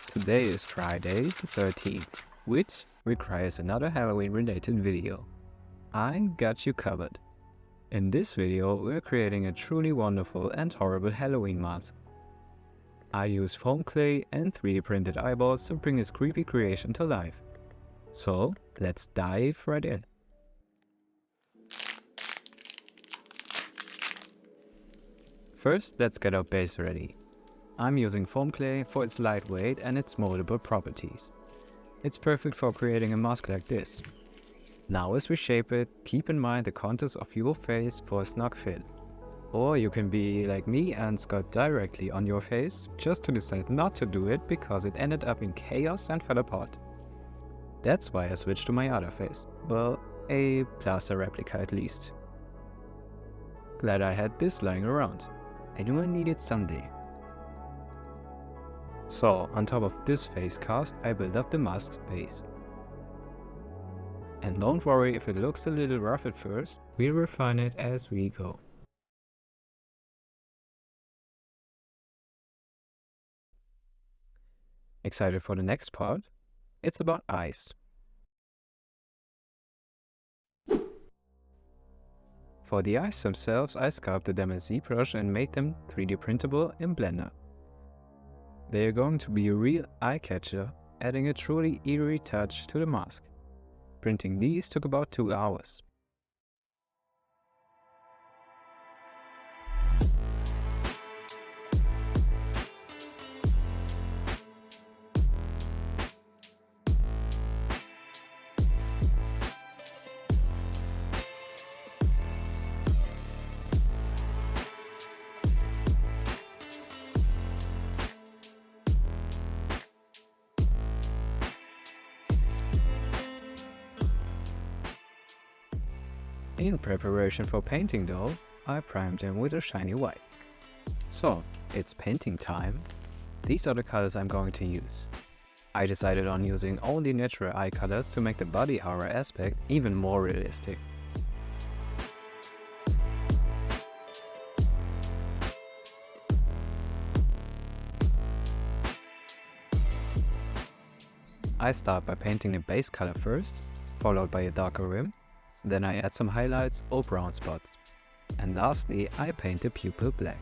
Today is Friday the 13th, which requires another Halloween related video. I got you covered. In this video, we're creating a truly wonderful and horrible Halloween mask. I use foam clay and 3D printed eyeballs to bring this creepy creation to life. So, let's dive right in. First, let's get our base ready. I'm using foam clay for its lightweight and its moldable properties. It's perfect for creating a mask like this. Now as we shape it, keep in mind the contours of your face for a snug fit. Or you can be like me and sculpt directly on your face, just to decide not to do it because it ended up in chaos and fell apart. That's why I switched to my other face. Well, a plaster replica at least. Glad I had this lying around. I knew I need it someday. So, on top of this face cast, I built up the mask's base. And don't worry if it looks a little rough at first, we'll refine it as we go. Excited for the next part? It's about eyes. For the eyes themselves, I sculpted them in ZBrush and made them 3D printable in Blender. They are going to be a real eye-catcher, adding a truly eerie touch to the mask. Printing these took about 2 hours. In preparation for painting though, I primed them with a shiny white. So, it's painting time. These are the colors I'm going to use. I decided on using only natural eye colors to make the body horror aspect even more realistic. I start by painting the base color first, followed by a darker rim. Then I add some highlights or brown spots. And lastly, I paint the pupil black.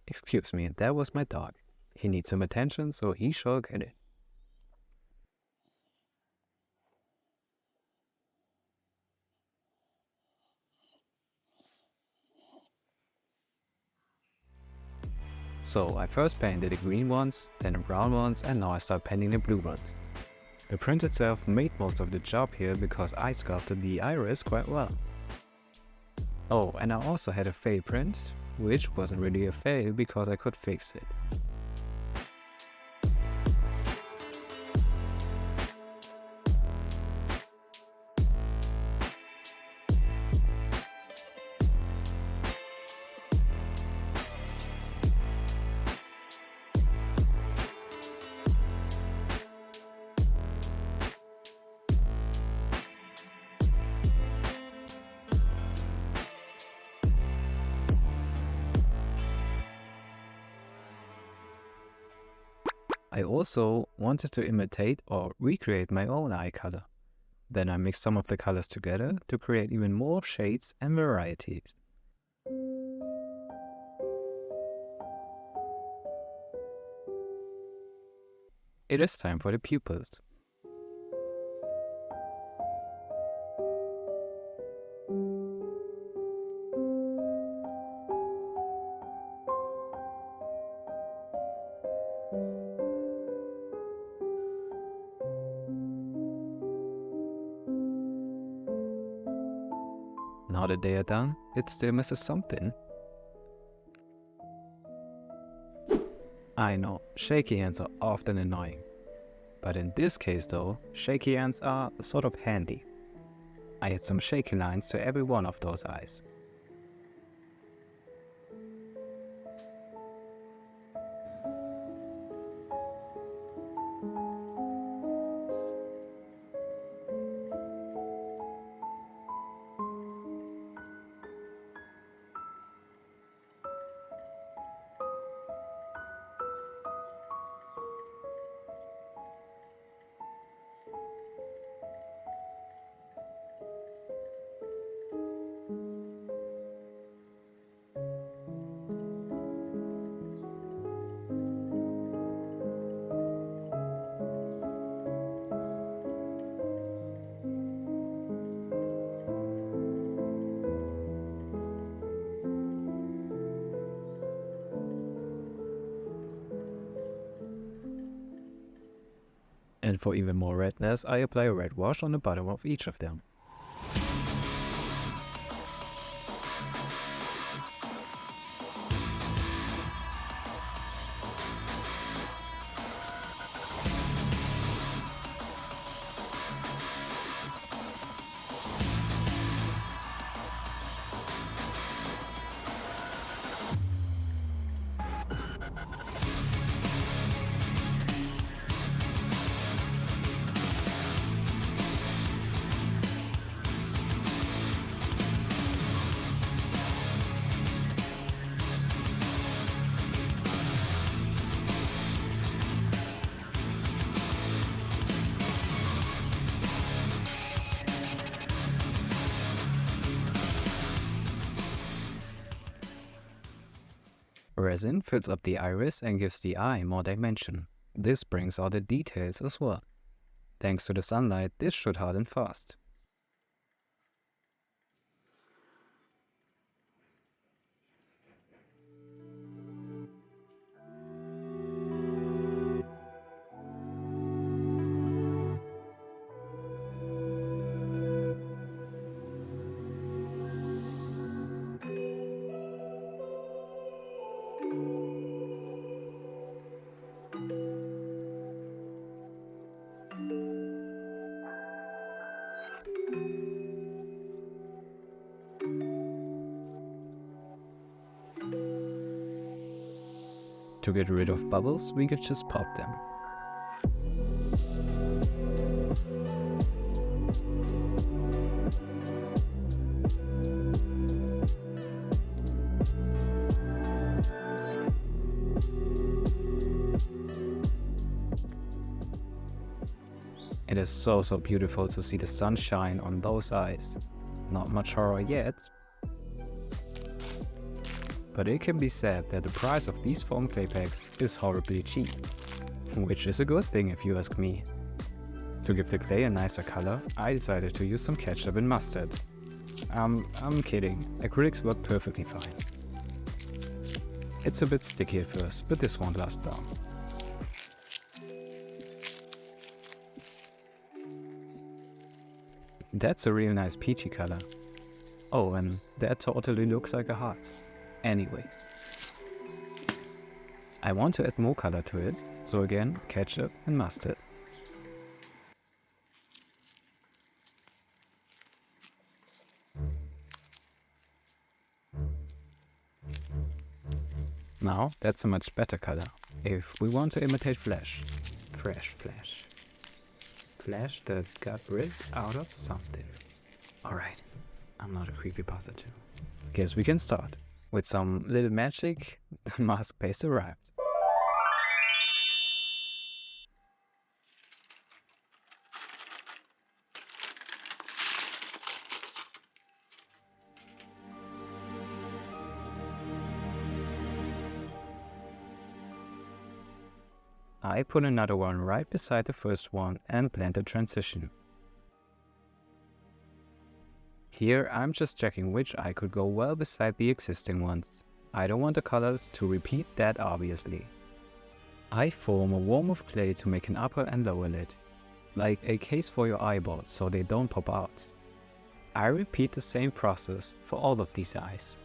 Excuse me, that was my dog. He needs some attention, so he shall get it. So I first painted the green ones, then the brown ones, and now I start painting the blue ones. The print itself made most of the job here because I sculpted the iris quite well. Oh, and I also had a fail print, which wasn't really a fail because I could fix it. I also wanted to imitate or recreate my own eye color. Then I mixed some of the colors together to create even more shades and varieties. It is time for the pupils. Now that they are done, it still misses something. I know, shaky hands are often annoying. But in this case though, shaky ends are sort of handy. I add some shaky lines to every one of those eyes. And for even more redness, I apply a red wash on the bottom of each of them. Resin fills up the iris and gives the eye more dimension. This brings out the details as well. Thanks to the sunlight, this should harden fast. To get rid of bubbles, we could just pop them. It is so beautiful to see the sun shine on those eyes. Not much horror yet, but it can be said that the price of these foam clay packs is horribly cheap. Which is a good thing if you ask me. To give the clay a nicer color, I decided to use some ketchup and mustard. I'm kidding, acrylics work perfectly fine. It's a bit sticky at first, but this won't last long. That's a real nice peachy color. Oh, and that totally looks like a heart. Anyways, I want to add more color to it, so again, ketchup and mustard. Now, that's a much better color. If we want to imitate flesh. Fresh flesh. Flesh that got ripped out of something. Alright, I'm not a creepypasta too. Guess we can start. With some little magic, the mask paste arrived. I put another one right beside the first one and blend the transition. Here I'm just checking which eye could go well beside the existing ones. I don't want the colors to repeat that obviously. I form a worm of clay to make an upper and lower lid, like a case for your eyeballs so they don't pop out. I repeat the same process for all of these eyes.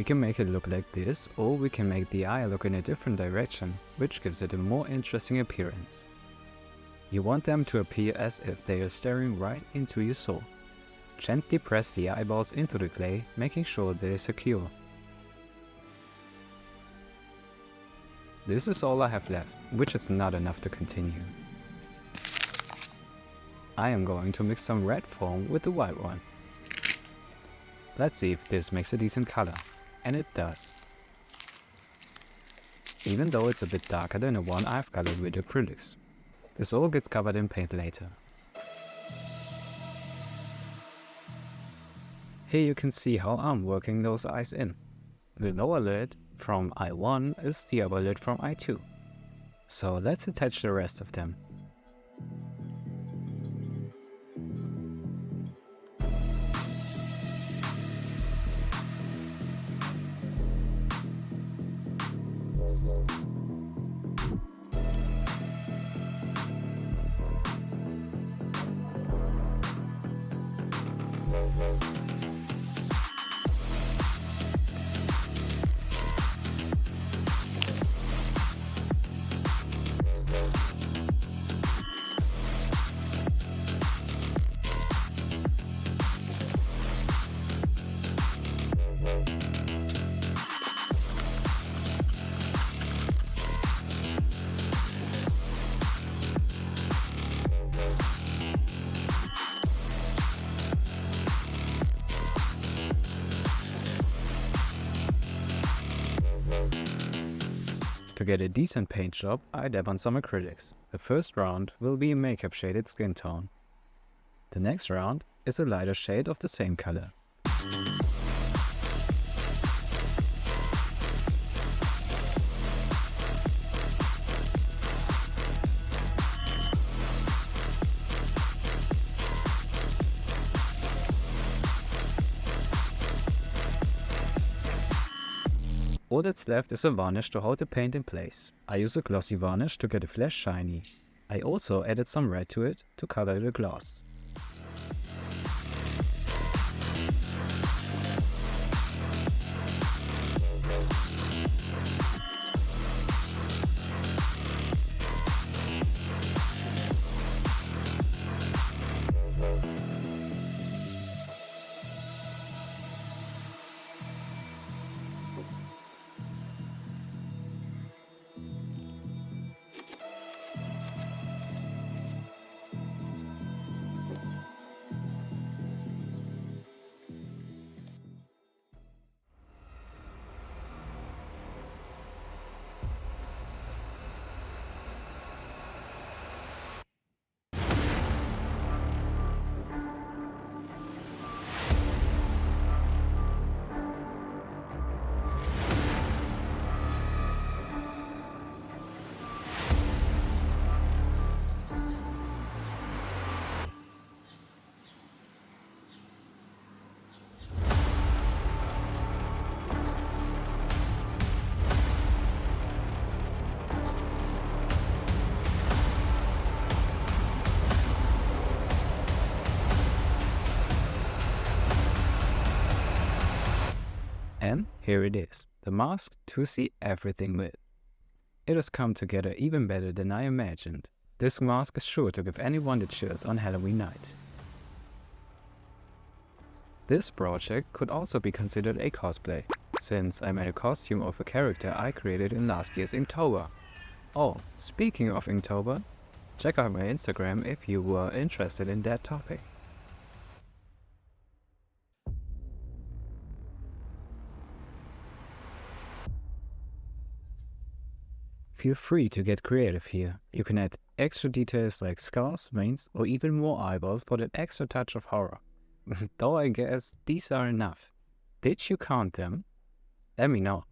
We can make it look like this, or we can make the eye look in a different direction, which gives it a more interesting appearance. You want them to appear as if they are staring right into your soul. Gently press the eyeballs into the clay, making sure they are secure. This is all I have left, which is not enough to continue. I am going to mix some red foam with the white one. Let's see if this makes a decent color. And it does. Even though it's a bit darker than the one I've colored with acrylics. This all gets covered in paint later. Here you can see how I'm working those eyes in. The lower lid from eye 1 is the upper lid from eye 2. So let's attach the rest of them. To get a decent paint job, I dab on some acrylics. The first round will be a makeup shaded skin tone. The next round is a lighter shade of the same color. All that's left is a varnish to hold the paint in place. I use a glossy varnish to get a flash shiny. I also added some red to it to color the gloss. And here it is, the mask to see everything with. It has come together even better than I imagined. This mask is sure to give anyone the chills on Halloween night. This project could also be considered a cosplay, since I made a costume of a character I created in last year's Inktober. Oh, speaking of Inktober, check out my Instagram if you were interested in that topic. Feel free to get creative here. You can add extra details like skulls, veins, or even more eyeballs for that extra touch of horror. Though I guess these are enough. Did you count them? Let me know.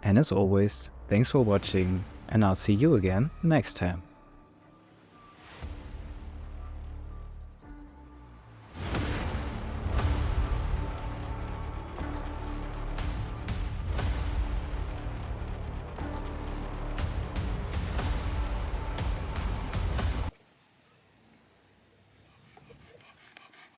And as always, thanks for watching, and I'll see you again next time.